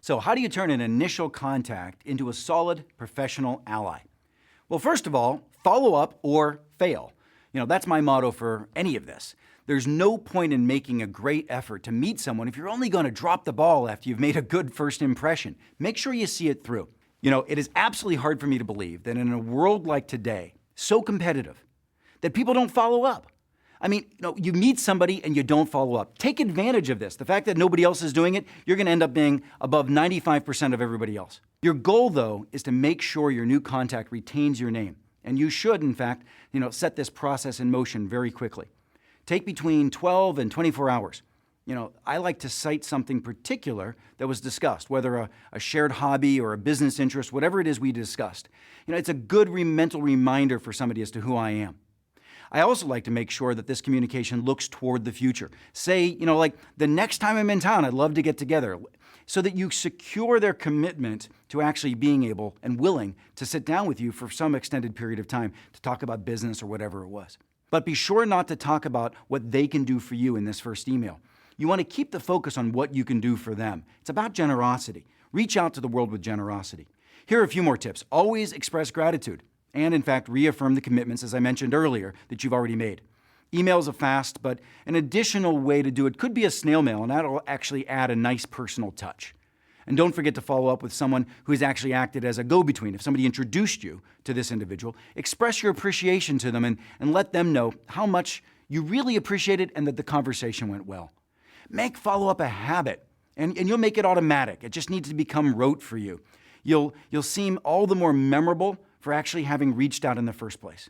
So how do you turn an initial contact into a solid professional ally? Well, first of all, follow up or fail. That's my motto for any of this. There's no point in making a great effort to meet someone if you're only going to drop the ball after you've made a good first impression. Make sure you see it through. It is absolutely hard for me to believe that in a world like today, so competitive, that people don't follow up. You meet somebody and you don't follow up. Take advantage of this. The fact that nobody else is doing it, you're going to end up being above 95% of everybody else. Your goal, though, is to make sure your new contact retains your name. And you should, in fact, set this process in motion very quickly. Take between 12 and 24 hours. I like to cite something particular that was discussed, whether a shared hobby or a business interest, whatever it is we discussed. It's a good mental reminder for somebody as to who I am. I also like to make sure that this communication looks toward the future. Say, like the next time I'm in town, I'd love to get together, so that you secure their commitment to actually being able and willing to sit down with you for some extended period of time to talk about business or whatever it was. But be sure not to talk about what they can do for you in this first email. You want to keep the focus on what you can do for them. It's about generosity. Reach out to the world with generosity. Here are a few more tips. Always express gratitude. And in fact, reaffirm the commitments, as I mentioned earlier, that you've already made. Email is a fast, but an additional way to do it could be a snail mail, and that'll actually add a nice personal touch. And don't forget to follow up with someone who has actually acted as a go-between. If somebody introduced you to this individual, express your appreciation to them and let them know how much you really appreciate it and that the conversation went well. Make follow-up a habit, and you'll make it automatic. It just needs to become rote for you. You'll seem all the more memorable for actually having reached out in the first place.